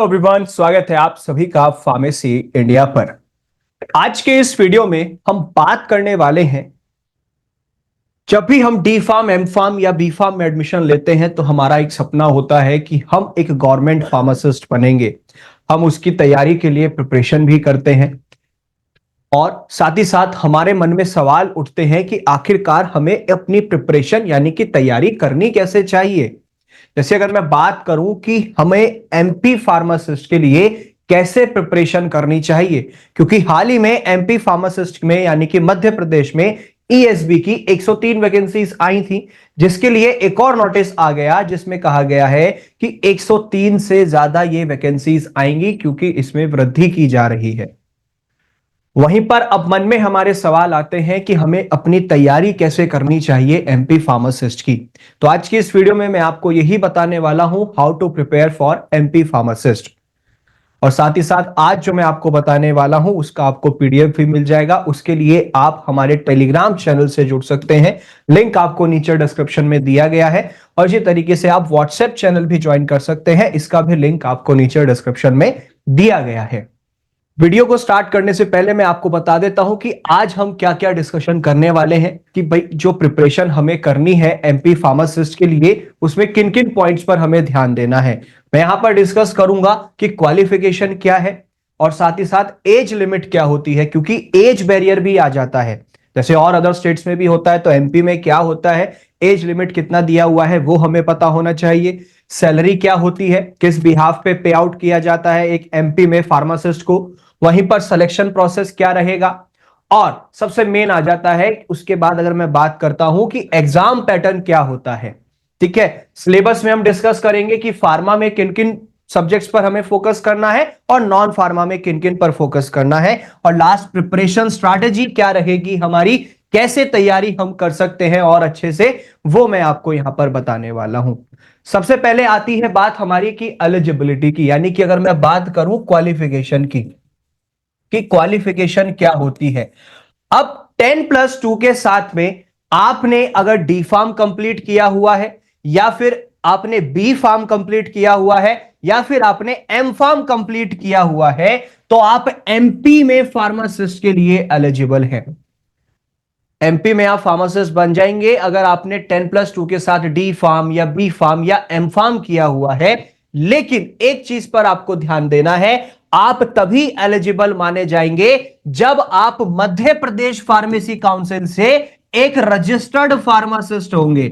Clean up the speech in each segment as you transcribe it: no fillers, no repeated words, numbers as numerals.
Everyone, स्वागत है आप सभी का फार्मेसी इंडिया पर। आज के इस वीडियो में हम बात करने वाले हैं, जब भी हम डी फार्म, एम फार्म या बी फार्म में एडमिशन लेते हैं तो हमारा एक सपना होता है कि हम एक गवर्नमेंट फार्मासिस्ट बनेंगे। हम उसकी तैयारी के लिए प्रिपरेशन भी करते हैं और साथ ही साथ हमारे मन में सवाल उठते हैं कि आखिरकार हमें अपनी प्रिपरेशन यानी कि तैयारी करनी कैसे चाहिए। जैसे अगर मैं बात करूं कि हमें एमपी फार्मासिस्ट के लिए कैसे प्रिपरेशन करनी चाहिए, क्योंकि हाल ही में एमपी फार्मासिस्ट में यानी कि मध्य प्रदेश में ईएसबी की 103 वैकेंसीज आई थी, जिसके लिए एक और नोटिस आ गया जिसमें कहा गया है कि 103 से ज्यादा ये वैकेंसीज आएंगी क्योंकि इसमें वृद्धि की जा रही है। वहीं पर अब मन में हमारे सवाल आते हैं कि हमें अपनी तैयारी कैसे करनी चाहिए एमपी फार्मासिस्ट की। तो आज की इस वीडियो में मैं आपको यही बताने वाला हूं, how to prepare for MP pharmacist. और साथ ही साथ आज जो मैं आपको बताने वाला हूं उसका आपको पीडीएफ भी मिल जाएगा। उसके लिए आप हमारे टेलीग्राम चैनल से जुड़ सकते हैं, लिंक आपको नीचे डिस्क्रिप्शन में दिया गया है। और इसी तरीके से आप व्हाट्सएप चैनल भी ज्वाइन कर सकते हैं, इसका भी लिंक आपको नीचे डिस्क्रिप्शन में दिया गया है। वीडियो को स्टार्ट करने से पहले मैं आपको बता देता हूं कि आज हम क्या क्या डिस्कशन करने वाले हैं, कि भाई जो प्रिपरेशन हमें करनी है एमपी फार्मासिस्ट के लिए उसमें किन किन पॉइंट्स पर हमें ध्यान देना है। मैं यहां पर डिस्कस करूंगा कि क्वालिफिकेशन क्या है और साथ ही साथ एज लिमिट क्या होती है, क्योंकि एज बैरियर भी आ जाता है। जैसे और अदर स्टेट्स में भी होता है तो एमपी में क्या होता है, एज लिमिट कितना दिया हुआ है वो हमें पता होना चाहिए। सैलरी क्या होती है, किस बिहाफ पे पे आउट किया जाता है एक एमपी में फार्मासिस्ट को, वहीं पर सिलेक्शन प्रोसेस क्या रहेगा। और सबसे मेन आ जाता है उसके बाद अगर मैं बात करता हूं कि एग्जाम पैटर्न क्या होता है। ठीक है, सिलेबस में हम डिस्कस करेंगे कि फार्मा में किन किन सब्जेक्ट्स पर हमें फोकस करना है और नॉन फार्मा में किन किन पर फोकस करना है, और लास्ट प्रिपरेशन स्ट्रैटेजी क्या रहेगी हमारी, कैसे तैयारी हम कर सकते हैं और अच्छे से, वो मैं आपको यहां पर बताने वाला हूं। सबसे पहले आती है बात हमारी की एलिजिबिलिटी की, यानी कि अगर मैं बात करूं क्वालिफिकेशन की, कि क्वालिफिकेशन क्या होती है। अब 10+2 के साथ में आपने अगर डी फार्म कंप्लीट किया हुआ है, या फिर आपने बी फार्म कंप्लीट किया हुआ है, या फिर आपने एम फार्म कंप्लीट किया हुआ है, तो आप एमपी में फार्मासिस्ट के लिए एलिजिबल हैं। एमपी में आप फार्मासिस्ट बन जाएंगे अगर आपने 10+2 के साथ डी फार्म या बी फार्म या एम फार्म किया हुआ है। लेकिन एक चीज पर आपको ध्यान देना है, आप तभी एलिजिबल माने जाएंगे जब आप मध्य प्रदेश फार्मेसी काउंसिल से एक रजिस्टर्ड फार्मासिस्ट होंगे।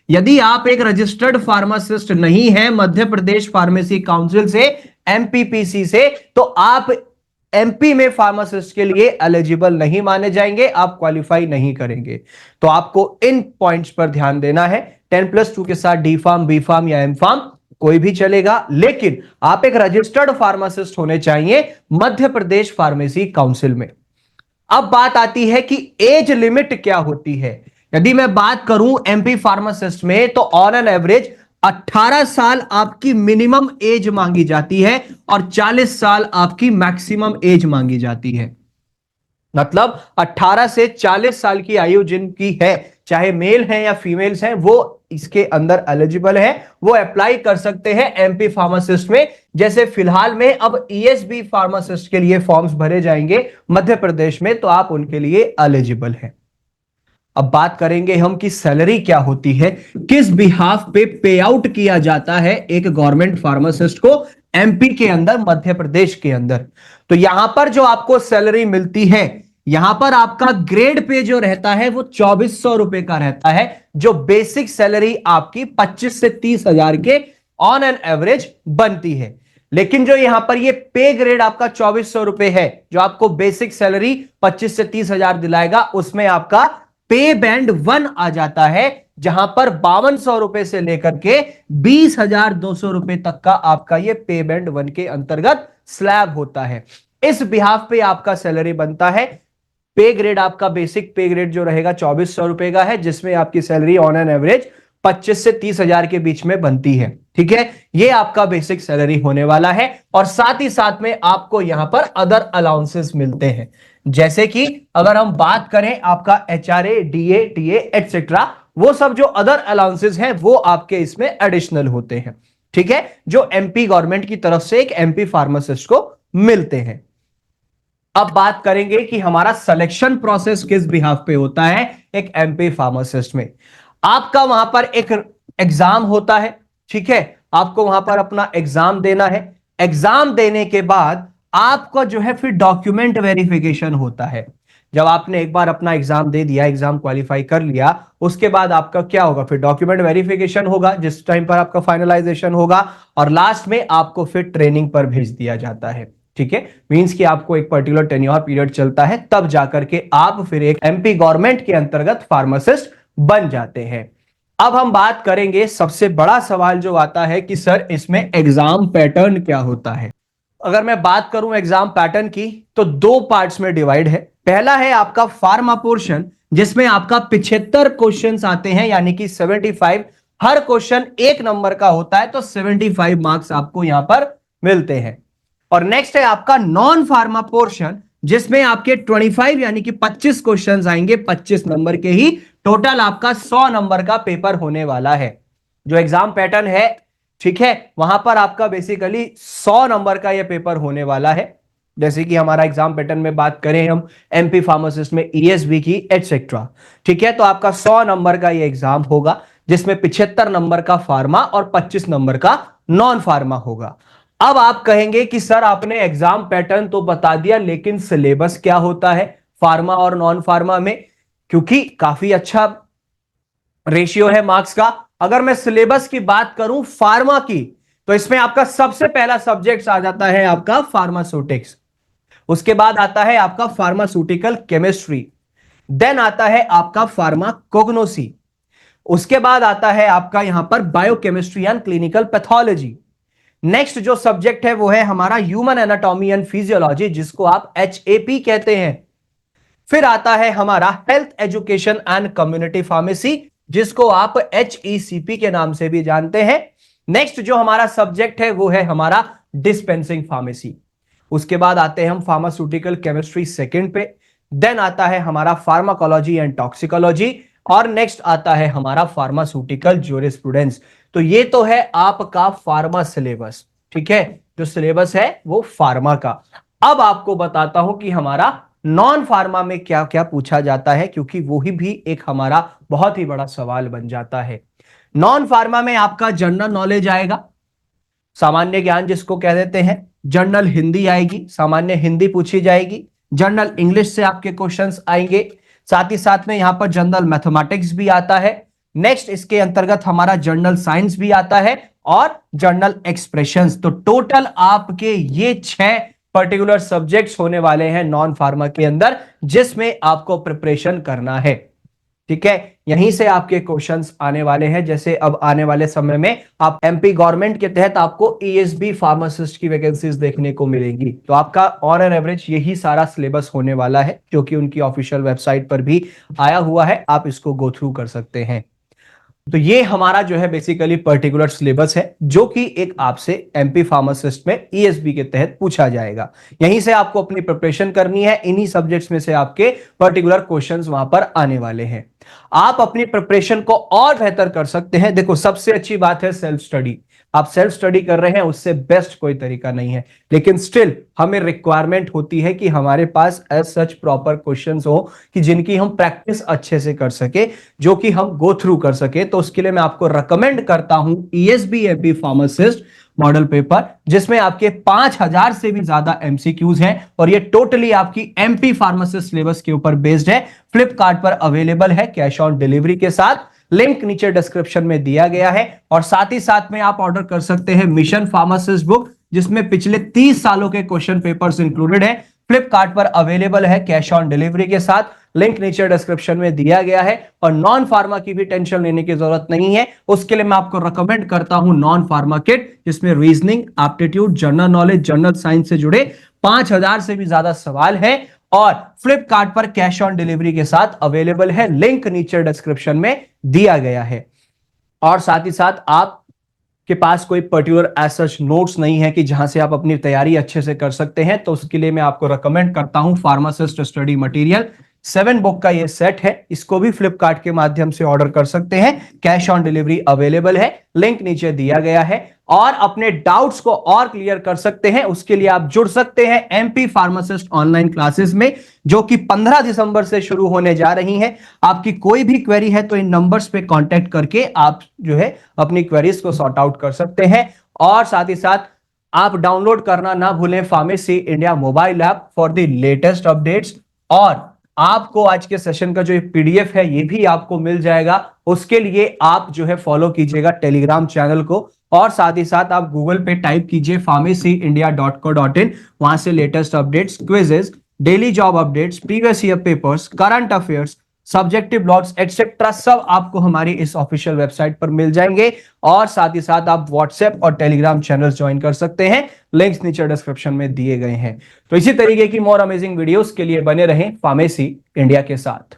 यदि आप एक रजिस्टर्ड फार्मासिस्ट नहीं है मध्य प्रदेश फार्मेसी काउंसिल से, एमपीपीसी से, तो आप एमपी में फार्मासिस्ट के लिए एलिजिबल नहीं माने जाएंगे, आप क्वालिफाई नहीं करेंगे। तो आपको इन पॉइंट्स पर ध्यान देना है। 10+2 के साथ डी फार्म, बी फार्म या एम फार्म कोई भी चलेगा, लेकिन आप एक रजिस्टर्ड फार्मासिस्ट होने चाहिए मध्य प्रदेश फार्मेसी काउंसिल में। अब बात आती है कि एज लिमिट क्या होती है। यदि मैं बात करूं एमपी फार्मासिस्ट में तो ऑन एन एवरेज 18 साल आपकी मिनिमम एज मांगी जाती है और 40 साल आपकी मैक्सिमम एज मांगी जाती है। मतलब 18 से 40 साल की आयु जिनकी है, चाहे मेल हैं या फीमेल्स हैं, वो इसके अंदर एलिजिबल है, वो अप्लाई कर सकते हैं एमपी फार्मासिस्ट में। जैसे फिलहाल में अब ईएसबी फार्मासिस्ट के लिए फॉर्म्स भरे जाएंगे मध्य प्रदेश में, तो आप उनके लिए एलिजिबल हैं। अब बात करेंगे हम कि सैलरी क्या होती है, किस बिहाफ पे पे आउट किया जाता है एक गवर्नमेंट फार्मासिस्ट को एमपी के अंदर, मध्य प्रदेश के अंदर। तो यहां पर जो आपको सैलरी मिलती है, यहां पर आपका ग्रेड पे जो रहता है वो 2400 रुपए का रहता है। जो बेसिक सैलरी आपकी 25 से 30 हजार के ऑन एन एवरेज बनती है। लेकिन जो यहां पर ये पे ग्रेड आपका 2400 रुपए है, जो आपको बेसिक सैलरी 25 से 30 हजार दिलाएगा, उसमें आपका पे बैंड 1 आ जाता है, जहां पर 5200 रुपए से लेकर के 20,200 रुपए तक का आपका ये पे बैंड 1 के अंतर्गत स्लैब होता है। इस बिहाफ पे आपका सैलरी बनता है। पे ग्रेड आपका बेसिक पे ग्रेड जो रहेगा 2400 रुपए का है, जिसमें आपकी सैलरी ऑन एन एवरेज 25 से 30 हजार के बीच में बनती है। ठीक है, ये आपका बेसिक सैलरी होने वाला है। और साथ ही साथ में आपको यहां पर अदर अलाउंसेस मिलते हैं, जैसे कि अगर हम बात करें आपका एचआरए, डीए, टीए एटसेट्रा, वो सब जो अदर अलाउंसेस हैं वो आपके इसमें एडिशनल होते हैं। ठीक है, जो एमपी गवर्नमेंट की तरफ से एक एमपी फार्मासिस्ट को मिलते हैं। अब बात करेंगे कि हमारा सिलेक्शन प्रोसेस किस बिहाफ पे होता है एक एमपी फार्मासिस्ट में। आपका वहां पर एक एग्जाम होता है, ठीक है, आपको वहां पर अपना एग्जाम देना है। एग्जाम देने के बाद आपको जो है फिर डॉक्यूमेंट वेरिफिकेशन होता है। जब आपने एक बार अपना एग्जाम दे दिया, एग्जाम क्वालिफाई कर लिया, उसके बाद आपका क्या होगा, फिर डॉक्यूमेंट वेरिफिकेशन होगा, जिस टाइम पर आपका फाइनलाइजेशन होगा, और लास्ट में आपको फिर ट्रेनिंग पर भेज दिया जाता है। ठीक है, मींस कि आपको एक पर्टिकुलर टेन्योर पीरियड चलता है, तब जाकर के आप फिर एक एमपी गवर्नमेंट के अंतर्गत फार्मासिस्ट बन जाते हैं। अब हम बात करेंगे, सबसे बड़ा सवाल जो आता है कि सर इसमें एग्जाम पैटर्न क्या होता है। अगर मैं बात करूं एग्जाम पैटर्न की, तो दो पार्ट्स में डिवाइड है। पहला है आपका फार्मा पोर्शन, जिसमें आपका 75 क्वेश्चंस आते हैं, यानी कि 75, हर क्वेश्चन एक नंबर का होता है, तो 75 मार्क्स आपको यहां पर मिलते हैं। और नेक्स्ट है आपका नॉन फार्मा पोर्शन, जिसमें आपके 25 यानी कि 25 क्वेश्चंस आएंगे, 25 नंबर के ही, टोटल आपका 100 नंबर का पेपर होने वाला है। जो एग्जाम पैटर्न है, ठीक है, वहां पर आपका बेसिकली 100 नंबर का यह पेपर होने वाला है। जैसे कि हमारा एग्जाम पैटर्न में बात करें हम एमपी फार्मासिस्ट में ईएसबी की एटसेट्रा, ठीक है, तो आपका 100 नंबर का यह एग्जाम होगा, जिसमें 75 नंबर का फार्मा और 25 नंबर का नॉन फार्मा होगा। अब आप कहेंगे कि सर आपने एग्जाम पैटर्न तो बता दिया, लेकिन सिलेबस क्या होता है फार्मा और नॉन फार्मा में, क्योंकि काफी अच्छा रेशियो है मार्क्स का। अगर मैं सिलेबस की बात करूं फार्मा की, तो इसमें आपका सबसे पहला सब्जेक्ट आ जाता है आपका फार्मास्यूटिक्स, उसके बाद आता है आपका फार्मास्यूटिकल केमिस्ट्री, देन आता है आपका फार्माकोग्नोसी, उसके बाद आता है आपका यहां पर biochemistry and clinical pathology. Next जो सब्जेक्ट है वो है हमारा ह्यूमन एनाटॉमी एंड फिजियोलॉजी, जिसको आप एचएपी कहते हैं। फिर आता है हमारा health education and community pharmacy, जिसको आप एचईसीपी के नाम से भी जानते हैं। नेक्स्ट जो हमारा सब्जेक्ट है वो है हमारा डिस्पेंसिंग फार्मेसी। उसके बाद आते हैं हम फार्मास्यूटिकल केमिस्ट्री सेकंड पे, देन आता है हमारा फार्माकोलॉजी एंड टॉक्सिकोलॉजी, और नेक्स्ट आता है हमारा फार्मास्यूटिकल ज्यूरिस्प्रूडेंस। तो ये तो है आपका फार्मा सिलेबस, ठीक है, जो सिलेबस है वो फार्मा का। अब आपको बताता हूं कि हमारा नॉन फार्मा में क्या क्या पूछा जाता है, क्योंकि वो ही भी एक हमारा बहुत ही बड़ा सवाल बन जाता है। नॉन फार्मा में आपका जनरल नॉलेज आएगा, सामान्य ज्ञान जिसको कह देते हैं, जनरल हिंदी आएगी, सामान्य हिंदी पूछी जाएगी, जनरल इंग्लिश से आपके क्वेश्चंस आएंगे, साथ ही साथ में यहां पर जनरल मैथमेटिक्स भी आता है। नेक्स्ट इसके अंतर्गत हमारा जनरल साइंस भी आता है, और जनरल एक्सप्रेशंस। तो टोटल आपके ये 6 पर्टिकुलर सब्जेक्ट्स होने वाले हैं नॉन फार्मा के अंदर, जिसमें आपको प्रिपरेशन करना है। ठीक है, यहीं से आपके क्वेश्चंस आने वाले हैं। जैसे अब आने वाले समय में आप एमपी गवर्नमेंट के तहत आपको ईएसबी फार्मासिस्ट की वैकेंसीज देखने को मिलेंगी, तो आपका ऑन एन एवरेज यही सारा सिलेबस होने वाला है, जो कि उनकी ऑफिशियल वेबसाइट पर भी आया हुआ है, आप इसको गो थ्रू कर सकते हैं। तो ये हमारा जो है बेसिकली पर्टिकुलर सिलेबस है, जो कि एक आपसे एमपी फार्मासिस्ट में ईएसबी के तहत पूछा जाएगा। यहीं से आपको अपनी प्रिपरेशन करनी है, इन्हीं सब्जेक्ट्स में से आपके पर्टिकुलर क्वेश्चंस वहां पर आने वाले हैं। आप अपनी प्रिपरेशन को और बेहतर कर सकते हैं। देखो, सबसे अच्छी बात है सेल्फ स्टडी। आप सेल्फ स्टडी कर रहे हैं, उससे बेस्ट कोई तरीका नहीं है, लेकिन स्टिल हमें रिक्वायरमेंट होती है कि हमारे पास एज सच प्रॉपर क्वेश्चंस हो कि जिनकी हम प्रैक्टिस अच्छे से कर सके, जो कि हम गो थ्रू कर सके। तो उसके लिए मैं आपको रिकमेंड करता हूं ESB MP pharmacist model paper, जिसमें आपके 5000 से भी ज्यादा एमसीक्यूज हैं, और ये टोटली आपकी एमपी फार्मासिस्ट सिलेबस के ऊपर बेस्ड है। फ्लिपकार्ट पर अवेलेबल है कैश ऑन डिलीवरी के साथ, लिंक नीचे डिस्क्रिप्शन में दिया गया है। और साथ ही साथ में आप ऑर्डर कर सकते हैं मिशन फार्मासिस्ट बुक, जिसमें पिछले 30 सालों के क्वेश्चन पेपर्स इंक्लूडेड है। फ्लिपकार्ट पर अवेलेबल है कैश ऑन डिलीवरी के साथ, लिंक नीचे डिस्क्रिप्शन में दिया गया है। और नॉन फार्मा की भी टेंशन लेने की जरूरत नहीं है, उसके लिए मैं आपको रिकमेंड करता हूं नॉन फार्मा किट, जिसमें reasoning, aptitude, general knowledge, general science से जुड़े 5000 से भी ज्यादा सवाल है, और फ्लिपकार्ट पर कैश ऑन डिलीवरी के साथ अवेलेबल है, लिंक नीचे डिस्क्रिप्शन में दिया गया है। और साथ ही साथ आप के पास कोई पर्टिकुलर एज सच नोट्स नहीं है कि जहां से आप अपनी तैयारी अच्छे से कर सकते हैं, तो उसके लिए मैं आपको रिकमेंड करता हूं फार्मासिस्ट स्टडी मटेरियल, 7 बुक का ये सेट है, इसको भी फ्लिपकार्ट के माध्यम से ऑर्डर कर सकते हैं। कैश ऑन डिलीवरी अवेलेबल है, लिंक नीचे दिया गया है। और अपने डाउट्स को और क्लियर कर सकते हैं, उसके लिए आप जुड़ सकते हैं एमपी फार्मासिस्ट ऑनलाइन क्लासेस में, जो कि 15 दिसंबर से शुरू होने जा रही हैं। आपकी कोई भी क्वेरी है तो इन नंबर्स पे कांटेक्ट करके आप जो है अपनी क्वेरीज को सॉर्ट आउट कर सकते हैं। और साथ ही साथ आप डाउनलोड करना ना भूलें pharmacy India mobile app for the latest updates. और आपको आज के सेशन का जो पीडीएफ है ये भी आपको मिल जाएगा, उसके लिए आप जो है फॉलो कीजिएगा टेलीग्राम चैनल को। और साथ ही साथ आप गूगल पे टाइप कीजिए pharmacyindia.co.in, वहां से latest updates, quizzes, daily job updates, previous year papers, current affairs, subjective blogs etcetera सब आपको हमारी इस ऑफिशियल वेबसाइट पर मिल जाएंगे। और साथ ही साथ आप व्हाट्सएप और टेलीग्राम चैनल ज्वाइन कर सकते हैं, लिंक्स नीचे डिस्क्रिप्शन में दिए गए हैं। तो इसी तरीके की मोर अमेजिंग वीडियोस के लिए बने रहें फार्मेसी इंडिया के साथ।